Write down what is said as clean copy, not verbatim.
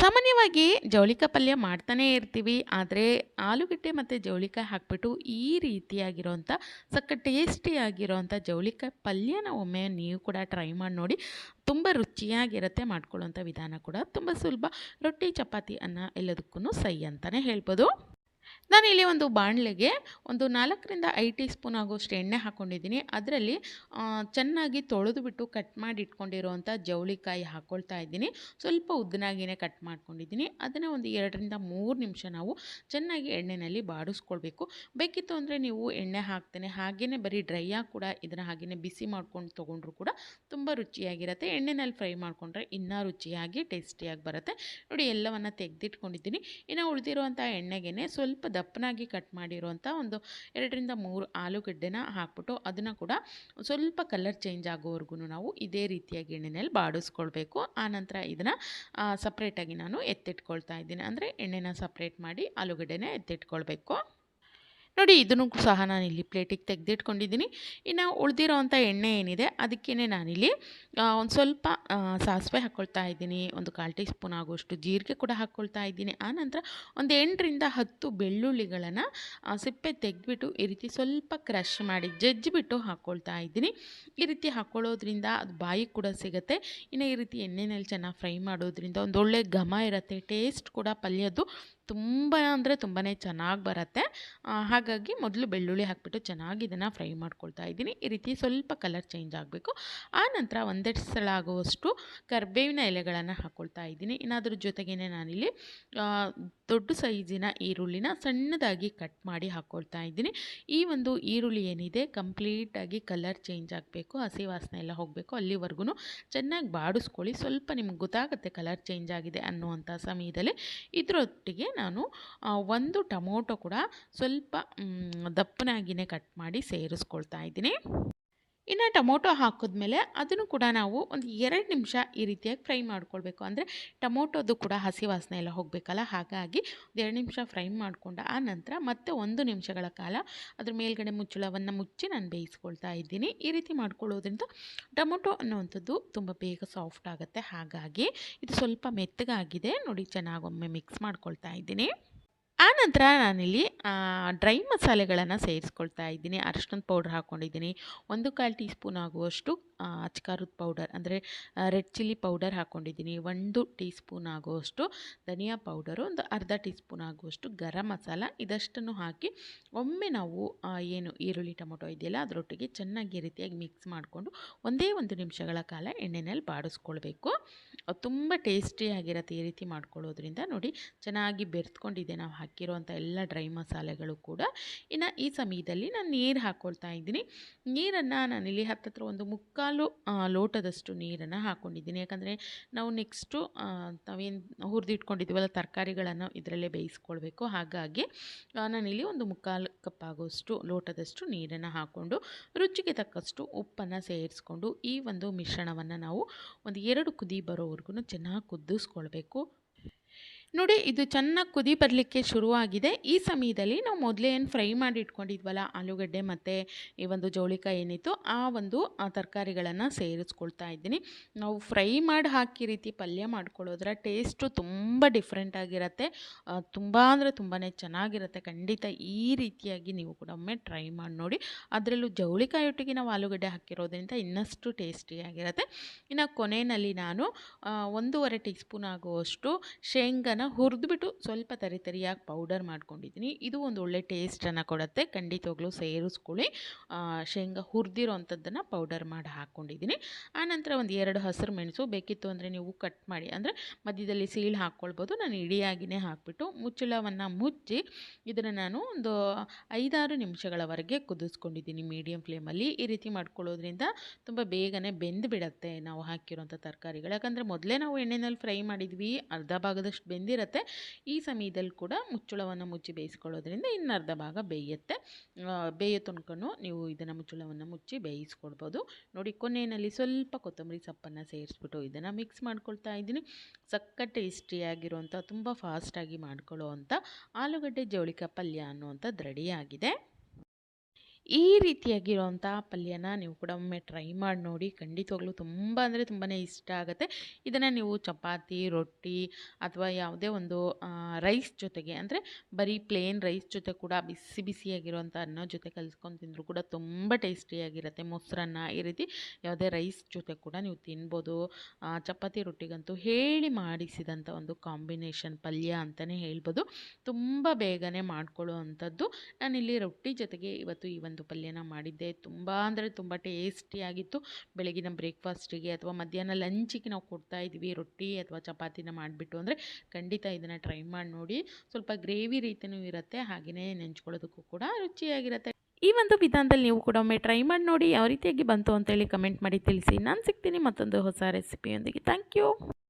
ಸಾಮಾನ್ಯವಾಗಿ ಜವಳಿಕಾಯಿ ಪಲ್ಯ ಮಾಡ್ತಾನೇ ಇರ್ತೀವಿ. ಆದರೆ ಆಲೂಗಡ್ಡೆ ಮತ್ತು ಜವಳಿಕಾಯಿ ಹಾಕ್ಬಿಟ್ಟು ಈ ರೀತಿಯಾಗಿರೋಂಥ ಸಖತ್ ಟೇಸ್ಟಿಯಾಗಿರೋಂಥ ಜವಳಿಕಾಯಿ ಪಲ್ಯನ ಒಮ್ಮೆ ನೀವು ಕೂಡ ಟ್ರೈ ಮಾಡಿ ನೋಡಿ. ತುಂಬ ರುಚಿಯಾಗಿರುತ್ತೆ. ಮಾಡ್ಕೊಳ್ಳೋಂಥ ವಿಧಾನ ಕೂಡ ತುಂಬ ಸುಲಭ. ರೊಟ್ಟಿ, ಚಪಾತಿ, ಅನ್ನ ಎಲ್ಲದಕ್ಕೂ ಸೈ ಅಂತಲೇ ಹೇಳ್ಬೋದು. ನಾನಿಲ್ಲಿ ಒಂದು ಬಾಣಲೆಗೆ ಒಂದು 4ರಿಂದ 5 ಟೀ ಸ್ಪೂನ್ ಆಗುವಷ್ಟು ಎಣ್ಣೆ ಹಾಕ್ಕೊಂಡಿದ್ದೀನಿ. ಅದರಲ್ಲಿ ಚೆನ್ನಾಗಿ ತೊಳೆದುಬಿಟ್ಟು ಕಟ್ ಮಾಡಿ ಇಟ್ಕೊಂಡಿರೋವಂಥ ಜವಳಿಕಾಯಿ ಹಾಕ್ಕೊಳ್ತಾ ಇದ್ದೀನಿ. ಸ್ವಲ್ಪ ಉದ್ದನಾಗಿಯೇ ಕಟ್ ಮಾಡ್ಕೊಂಡಿದ್ದೀನಿ. ಅದನ್ನು ಒಂದು 2ರಿಂದ 3 ನಿಮಿಷ ನಾವು ಚೆನ್ನಾಗಿ ಎಣ್ಣೆಯಲ್ಲಿ ಬಾಡಿಸ್ಕೊಳ್ಬೇಕು. ಬೇಕಿತ್ತು ಅಂದರೆ ನೀವು ಎಣ್ಣೆ ಹಾಕ್ತೇನೆ ಹಾಗೆಯೇ ಬರೀ ಡ್ರೈಯಾಗಿ ಕೂಡ ಇದನ್ನು ಹಾಗೆಯೇ ಬಿಸಿ ಮಾಡ್ಕೊಂಡು ತೊಗೊಂಡ್ರು ಕೂಡ ತುಂಬ ರುಚಿಯಾಗಿರುತ್ತೆ. ಎಣ್ಣೆಯಲ್ಲಿ ಫ್ರೈ ಮಾಡಿಕೊಂಡ್ರೆ ಇನ್ನೂ ರುಚಿಯಾಗಿ ಟೇಸ್ಟಿಯಾಗಿ ಬರುತ್ತೆ. ನೋಡಿ, ಎಲ್ಲವನ್ನು ತೆಗೆದಿಟ್ಕೊಂಡಿದ್ದೀನಿ. ಇನ್ನು ಉಳಿದಿರುವಂಥ ಎಣ್ಣೆಗೆ ಸ್ವಲ್ಪ ದಪ್ಪನಾಗಿ ಕಟ್ ಮಾಡಿರುವಂಥ ಒಂದು 2ರಿಂದ 3 ಆಲೂಗಡ್ಡೆನ ಹಾಕ್ಬಿಟ್ಟು ಅದನ್ನು ಕೂಡ ಸ್ವಲ್ಪ ಕಲರ್ ಚೇಂಜ್ ಆಗೋವರೆಗೂ ನಾವು ಇದೇ ರೀತಿಯಾಗಿ ಎಣ್ಣೆಯಲ್ಲಿ ಬಾಡಿಸ್ಕೊಳ್ಬೇಕು. ಆನಂತರ ಇದನ್ನು ಸಪ್ರೇಟಾಗಿ ನಾನು ಎತ್ತಿಟ್ಕೊಳ್ತಾ ಇದ್ದೀನಿ. ಅಂದರೆ ಎಣ್ಣೆನ ಸಪ್ರೇಟ್ ಮಾಡಿ ಆಲೂಗಡ್ಡೆನ ಎತ್ತಿಟ್ಕೊಳ್ಬೇಕು. ನೋಡಿ, ಇದನ್ನು ಸಹ ನಾನಿಲ್ಲಿ ಪ್ಲೇಟಿಗೆ ತೆಗೆದಿಟ್ಕೊಂಡಿದ್ದೀನಿ. ಇನ್ನು ಉಳಿದಿರೋವಂಥ ಎಣ್ಣೆ ಏನಿದೆ ಅದಕ್ಕೇ ನಾನಿಲ್ಲಿ ಒಂದು ಸ್ವಲ್ಪ ಸಾಸಿವೆ ಹಾಕ್ಕೊಳ್ತಾ ಇದ್ದೀನಿ. ಒಂದು 1/4 ಟೀ ಸ್ಪೂನ್ ಆಗುವಷ್ಟು ಜೀರಿಗೆ ಕೂಡ ಹಾಕ್ಕೊಳ್ತಾ ಇದ್ದೀನಿ. ಆನಂತರ ಒಂದು 8ರಿಂದ 10 ಬೆಳ್ಳುಳ್ಳಿಗಳನ್ನು ಸಿಪ್ಪೆ ತೆಗೆದ್ಬಿಟ್ಟು ಈ ರೀತಿ ಸ್ವಲ್ಪ ಕ್ರಷ್ ಮಾಡಿ ಜಜ್ಜಿಬಿಟ್ಟು ಹಾಕ್ಕೊಳ್ತಾ ಇದ್ದೀನಿ. ಈ ರೀತಿ ಹಾಕ್ಕೊಳ್ಳೋದ್ರಿಂದ ಅದು ಬಾಯಿಗೆ ಕೂಡ ಸಿಗುತ್ತೆ. ಇನ್ನು ಈ ರೀತಿ ಎಣ್ಣೆಯಲ್ಲಿ ಚೆನ್ನಾಗಿ ಫ್ರೈ ಮಾಡೋದ್ರಿಂದ ಒಂದೊಳ್ಳೆ ಘಮ ಇರುತ್ತೆ. ಟೇಸ್ಟ್ ಕೂಡ ಪಲ್ಯದ್ದು ತುಂಬ ಅಂದರೆ ತುಂಬಾ ಚೆನ್ನಾಗಿ ಬರುತ್ತೆ. ಹಾಗಾಗಿ ಮೊದಲು ಬೆಳ್ಳುಳ್ಳಿ ಹಾಕಿಬಿಟ್ಟು ಚೆನ್ನಾಗಿ ಇದನ್ನು ಫ್ರೈ ಮಾಡ್ಕೊಳ್ತಾ ಇದ್ದೀನಿ. ಈ ರೀತಿ ಸ್ವಲ್ಪ ಕಲರ್ ಚೇಂಜ್ ಆಗಬೇಕು. ಆನಂತರ ಒಂದೆರಡು ಸಲ ಆಗುವಷ್ಟು ಕರಿಬೇವಿನ ಎಲೆಗಳನ್ನು ಹಾಕ್ಕೊಳ್ತಾ ಇದ್ದೀನಿ. ಇನ್ನು ಅದ್ರ ಜೊತೆಗೇ ನಾನಿಲ್ಲಿ ದೊಡ್ಡ ಸೈಜಿನ ಈರುಳ್ಳಿನ ಸಣ್ಣದಾಗಿ ಕಟ್ ಮಾಡಿ ಹಾಕ್ಕೊಳ್ತಾ ಇದ್ದೀನಿ. ಈ ಒಂದು ಈರುಳ್ಳಿ ಏನಿದೆ ಕಂಪ್ಲೀಟಾಗಿ ಕಲರ್ ಚೇಂಜ್ ಆಗಬೇಕು, ಹಸಿ ವಾಸನೆ ಎಲ್ಲ ಹೋಗಬೇಕು. ಅಲ್ಲಿವರೆಗೂ ಚೆನ್ನಾಗಿ ಬಾಡಿಸ್ಕೊಳ್ಳಿ. ಸ್ವಲ್ಪ ನಿಮ್ಗೆ ಗೊತ್ತಾಗುತ್ತೆ ಕಲರ್ ಚೇಂಜ್ ಆಗಿದೆ ಅನ್ನುವಂಥ ಸಮಯದಲ್ಲಿ ಇದರೊಟ್ಟಿಗೆ ನಾನು ಒಂದು ಟೊಮೊಟೊ ಕೂಡ ಸ್ವಲ್ಪ ದಪ್ಪನಾಗಿಯೇ ಕಟ್ ಮಾಡಿ ಸೇರಿಸ್ಕೊಳ್ತಾ ಇದ್ದೀನಿ. ಇನ್ನು ಟೊಮೊಟೊ ಹಾಕಿದ್ಮೇಲೆ ಅದನ್ನು ಕೂಡ ನಾವು ಒಂದು 2 ನಿಮಿಷ ಈ ರೀತಿಯಾಗಿ ಫ್ರೈ ಮಾಡ್ಕೊಳ್ಬೇಕು. ಅಂದರೆ ಟೊಮೊಟೊದು ಕೂಡ ಹಸಿ ವಾಸನೆ ಎಲ್ಲ ಹೋಗಬೇಕಲ್ಲ, ಹಾಗಾಗಿ 2 ನಿಮಿಷ ಫ್ರೈ ಮಾಡಿಕೊಂಡ ಆ ನಂತರ ಮತ್ತೆ 1 ನಿಮಿಷಗಳ ಕಾಲ ಅದ್ರ ಮೇಲ್ಗಡೆ ಮುಚ್ಚಳವನ್ನು ಮುಚ್ಚಿ ನಾನು ಬೇಯಿಸ್ಕೊಳ್ತಾ ಇದ್ದೀನಿ. ಈ ರೀತಿ ಮಾಡ್ಕೊಳ್ಳೋದ್ರಿಂದ ಟೊಮೊಟೊ ಅನ್ನುವಂಥದ್ದು ತುಂಬ ಬೇಗ ಸಾಫ್ಟ್ ಆಗುತ್ತೆ. ಹಾಗಾಗಿ ಇದು ಸ್ವಲ್ಪ ಮೆತ್ತಗಾಗಿದೆ. ನೋಡಿ, ಚೆನ್ನಾಗೊಮ್ಮೆ ಮಿಕ್ಸ್ ಮಾಡ್ಕೊಳ್ತಾ ಇದ್ದೀನಿ. ಆನಂತರ ನಾನಿಲ್ಲಿ ಡ್ರೈ ಮಸಾಲೆಗಳನ್ನು ಸೇರಿಸ್ಕೊಳ್ತಾ ಇದ್ದೀನಿ. ಅರಿಶಿಣದ ಪೌಡ್ರ್ ಹಾಕ್ಕೊಂಡಿದ್ದೀನಿ. 1/4 ಟೀ ಸ್ಪೂನ್ ಆಗುವಷ್ಟು ಅಚ್ಕಾರದ ಪೌಡರ್ ಅಂದರೆ ರೆಡ್ ಚಿಲ್ಲಿ ಪೌಡರ್ ಹಾಕ್ಕೊಂಡಿದ್ದೀನಿ. 1 ಟೀ ಸ್ಪೂನ್ ಆಗುವಷ್ಟು ಧನಿಯಾ ಪೌಡರು, ಒಂದು ಅರ್ಧ ಟೀ ಸ್ಪೂನ್ ಆಗುವಷ್ಟು ಗರಂ ಮಸಾಲ, ಇದಷ್ಟನ್ನು ಹಾಕಿ ಒಮ್ಮೆ ನಾವು ಏನು ಈರುಳ್ಳಿ ಟೊಮೊಟೊ ಇದೆಯಲ್ಲ ಅದರೊಟ್ಟಿಗೆ ಚೆನ್ನಾಗಿ ಈ ರೀತಿಯಾಗಿ ಮಿಕ್ಸ್ ಮಾಡಿಕೊಂಡು ಒಂದೇ 1 ನಿಮಿಷಗಳ ಕಾಲ ಎಣ್ಣೆಯಲ್ಲಿ ಬಾಡಿಸ್ಕೊಳ್ಬೇಕು. ತುಂಬ ಟೇಸ್ಟಿಯಾಗಿರುತ್ತೆ ಈ ರೀತಿ ಮಾಡ್ಕೊಳ್ಳೋದ್ರಿಂದ. ನೋಡಿ, ಚೆನ್ನಾಗಿ ಬೆರೆತ್ಕೊಂಡಿದೆ ನಾವು ಹಾಕಿರುವಂಥ ಎಲ್ಲ ಡ್ರೈ ಮಸಾಲೆಗಳು ಕೂಡ. ಇನ್ನು ಈ ಸಮಯದಲ್ಲಿ ನಾನು ನೀರು ಹಾಕ್ಕೊಳ್ತಾ ಇದ್ದೀನಿ. ನೀರನ್ನು ನಾನಿಲ್ಲಿ ಹತ್ತತ್ರ ಒಂದು 3/4 ಲೋಟದಷ್ಟು ನೀರನ್ನು ಹಾಕ್ಕೊಂಡಿದ್ದೀನಿ. ಯಾಕಂದರೆ ನಾವು ನೆಕ್ಸ್ಟು ನಾವೇನು ಹುರಿದಿಟ್ಕೊಂಡಿದ್ದೀವಲ್ಲ ತರಕಾರಿಗಳನ್ನು ಇದರಲ್ಲೇ ಬೇಯಿಸ್ಕೊಳ್ಬೇಕು. ಹಾಗಾಗಿ ನಾನಿಲ್ಲಿ ಒಂದು 3/4 ಕಪ್ ಆಗೋಷ್ಟು ಲೋಟದಷ್ಟು ನೀರನ್ನು ಹಾಕ್ಕೊಂಡು ರುಚಿಗೆ ತಕ್ಕಷ್ಟು ಉಪ್ಪನ್ನು ಸೇರಿಸ್ಕೊಂಡು ಈ ಒಂದು ಮಿಶ್ರಣವನ್ನು ನಾವು ಒಂದು 2 ಕುದಿ ಬರೋವರೆಗೂ ಚೆನ್ನಾಗಿ ಕುದಿಸ್ಕೊಳ್ಬೇಕು. ನೋಡಿ, ಇದು ಚೆನ್ನಾಗಿ ಕುದಿ ಬರಲಿಕ್ಕೆ ಶುರುವಾಗಿದೆ. ಈ ಸಮಯದಲ್ಲಿ ನಾವು ಮೊದಲೇ ಏನು ಫ್ರೈ ಮಾಡಿ ಇಟ್ಕೊಂಡಿದ್ವಲ್ಲ ಆಲೂಗಡ್ಡೆ ಮತ್ತು ಈ ಒಂದು ಜವಳಿಕಾಯಿ ಏನಿತ್ತು ಆ ಒಂದು ತರಕಾರಿಗಳನ್ನು ಸೇರಿಸ್ಕೊಳ್ತಾ ಇದ್ದೀನಿ. ನಾವು ಫ್ರೈ ಮಾಡಿ ಹಾಕಿ ರೀತಿ ಪಲ್ಯ ಮಾಡ್ಕೊಳ್ಳೋದ್ರ ಟೇಸ್ಟು ತುಂಬ ಡಿಫ್ರೆಂಟ್ ಆಗಿರುತ್ತೆ. ತುಂಬ ಅಂದರೆ ತುಂಬಾ ಚೆನ್ನಾಗಿರುತ್ತೆ. ಖಂಡಿತ ಈ ರೀತಿಯಾಗಿ ನೀವು ಕೂಡ ಒಮ್ಮೆ ಟ್ರೈ ಮಾಡಿ ನೋಡಿ. ಅದರಲ್ಲೂ ಜವಳಿಕಾಯಿ ಒಟ್ಟಿಗೆ ನಾವು ಆಲೂಗಡ್ಡೆ ಹಾಕಿರೋದ್ರಿಂದ ಇನ್ನಷ್ಟು ಟೇಸ್ಟಿಯಾಗಿರುತ್ತೆ. ಇನ್ನು ಕೊನೆಯಲ್ಲಿ ನಾನು 1/2 ಟೀ ಸ್ಪೂನ್ ಆಗುವಷ್ಟು ಶೇಂಗಾನ ಹುರಿದ್ಬಿಟ್ಟು ಸ್ವಲ್ಪ ತರಿಯಾಗಿ ಪೌಡರ್ ಮಾಡ್ಕೊಂಡಿದ್ದೀನಿ. ಇದು ಒಂದು ಒಳ್ಳೆ ಟೇಸ್ಟನ್ನು ಕೊಡುತ್ತೆ. ಖಂಡಿತವಾಗ್ಲೂ ಸೇರಿಸ್ಕೊಳ್ಳಿ. ಶೇಂಗಾ ಹುರಿದಿರೋ ಅಂಥದ್ದನ್ನು ಪೌಡರ್ ಮಾಡಿ ಹಾಕ್ಕೊಂಡಿದ್ದೀನಿ. ಆನಂತರ ಒಂದು 2 ಹಸಿರು ಮೆಣಸು, ಬೇಕಿತ್ತು ಅಂದರೆ ನೀವು ಕಟ್ ಮಾಡಿ ಅಂದರೆ ಮಧ್ಯದಲ್ಲಿ ಸೀಳು ಹಾಕ್ಕೊಳ್ಬೋದು. ನಾನು ಇಡಿಯಾಗಿಯೇ ಹಾಕ್ಬಿಟ್ಟು ಮುಚ್ಚಳವನ್ನು ಮುಚ್ಚಿ ಇದನ್ನು ನಾನು ಒಂದು 5-6 ನಿಮಿಷಗಳವರೆಗೆ ಕುದಿಸ್ಕೊಂಡಿದ್ದೀನಿ ಮೀಡಿಯಮ್ ಫ್ಲೇಮಲ್ಲಿ. ಈ ರೀತಿ ಮಾಡ್ಕೊಳ್ಳೋದ್ರಿಂದ ತುಂಬ ಬೇಗನೆ ಬೆಂದು ಬಿಡುತ್ತೆ ನಾವು ಹಾಕಿರೋಂಥ ತರಕಾರಿಗಳು. ಯಾಕಂದರೆ ಮೊದಲೇ ನಾವು ಎಣ್ಣೆಯಲ್ಲಿ ಫ್ರೈ ಮಾಡಿದ್ವಿ, ಅರ್ಧ ಭಾಗದಷ್ಟು ಬೆಂದಿರುತ್ತೆ. ಈ ಸಮಯದಲ್ಲಿ ಕೂಡ ಮುಚ್ಚಳವನ್ನು ಮುಚ್ಚಿ ಬೇಯಿಸ್ಕೊಳ್ಳೋದ್ರಿಂದ ಇನ್ನರ್ಧ ಭಾಗ ಬೇಯುತ್ತೆ. ಬೇಯೋ ತನಕನೂ ನೀವು ಇದನ್ನು ಮುಚ್ಚಳವನ್ನು ಮುಚ್ಚಿ ಬೇಯಿಸ್ಕೊಳ್ಬೋದು. ನೋಡಿ, ಕೊನೆಯಲ್ಲಿ ಸ್ವಲ್ಪ ಕೊತ್ತಂಬರಿ ಸೊಪ್ಪನ್ನು ಸೇರಿಸ್ಬಿಟ್ಟು ಇದನ್ನು ಮಿಕ್ಸ್ ಮಾಡ್ಕೊಳ್ತಾ ಇದ್ದೀನಿ. ಸಖತ್ ಟೇಸ್ಟಿಯಾಗಿರುವಂಥ ತುಂಬ ಫಾಸ್ಟಾಗಿ ಮಾಡ್ಕೊಳ್ಳೋ ಅಂಥ ಆಲೂಗಡ್ಡೆ ಜವಳಿಕಾಯಿ ಪಲ್ಯ ಅನ್ನುವಂಥದ್ದು ರೆಡಿಯಾಗಿದೆ. ಈ ರೀತಿಯಾಗಿರೋಂಥ ಪಲ್ಯನ ನೀವು ಕೂಡ ಒಮ್ಮೆ ಟ್ರೈ ಮಾಡಿ ನೋಡಿ. ಖಂಡಿತವಾಗ್ಲೂ ತುಂಬ ಅಂದರೆ ತುಂಬಾ ಇಷ್ಟ ಆಗುತ್ತೆ. ಇದನ್ನು ನೀವು ಚಪಾತಿ, ರೊಟ್ಟಿ ಅಥವಾ ಯಾವುದೇ ಒಂದು ರೈಸ್ ಜೊತೆಗೆ ಅಂದರೆ ಬರೀ ಪ್ಲೇನ್ ರೈಸ್ ಜೊತೆ ಕೂಡ ಬಿಸಿ ಬಿಸಿಯಾಗಿರುವಂಥ ಅನ್ನದ ಜೊತೆ ಕಲಿಸ್ಕೊಂಡು ತಿಂದರೂ ಕೂಡ ತುಂಬ ಟೇಸ್ಟಿಯಾಗಿರುತ್ತೆ. ಮೊಸರನ್ನ ಈ ರೀತಿ ಯಾವುದೇ ರೈಸ್ ಜೊತೆ ಕೂಡ ನೀವು ತಿನ್ಬೋದು. ಚಪಾತಿ ರೊಟ್ಟಿಗಂತೂ ಹೇಳಿ ಮಾಡಿಸಿದಂಥ ಒಂದು ಕಾಂಬಿನೇಷನ್ ಪಲ್ಯ ಅಂತಲೇ ಹೇಳ್ಬೋದು. ತುಂಬ ಬೇಗನೆ ಮಾಡ್ಕೊಳ್ಳೋ ಅಂಥದ್ದು. ನಾನಿಲ್ಲಿ ರೊಟ್ಟಿ ಜೊತೆಗೆ ಇವತ್ತು ಈ ಒಂದು ಪಲ್ಯನ ಮಾಡಿದ್ದೆ. ತುಂಬ ಅಂದರೆ ತುಂಬ ಟೇಸ್ಟಿಯಾಗಿತ್ತು. ಬೆಳಗಿನ ಬ್ರೇಕ್ಫಾಸ್ಟಿಗೆ ಅಥವಾ ಮಧ್ಯಾಹ್ನ ಲಂಚಿಗೆ ನಾವು ಕೊಡ್ತಾ ಇದ್ವಿ ರೊಟ್ಟಿ ಅಥವಾ ಚಪಾತಿನ ಮಾಡಿಬಿಟ್ಟು ಅಂದರೆ ಖಂಡಿತ ಇದನ್ನು ಟ್ರೈ ಮಾಡಿ ನೋಡಿ. ಸ್ವಲ್ಪ ಗ್ರೇವಿ ರೀತಿಯೂ ಇರುತ್ತೆ, ಹಾಗೆಯೇ ನೆಂಚ್ಕೊಳ್ಳೋದಕ್ಕೂ ಕೂಡ ರುಚಿಯಾಗಿರುತ್ತೆ. ಈ ಒಂದು ವಿಧಾನದಲ್ಲಿ ನೀವು ಕೂಡ ಒಮ್ಮೆ ಟ್ರೈ ಮಾಡಿ ನೋಡಿ. ಯಾವ ರೀತಿಯಾಗಿ ಬಂತು ಅಂತೇಳಿ ಕಮೆಂಟ್ ಮಾಡಿ ತಿಳಿಸಿ. ನಾನು ಸಿಗ್ತೀನಿ ಮತ್ತೊಂದು ಹೊಸ ರೆಸಿಪಿಯೊಂದಿಗೆ. Thank you.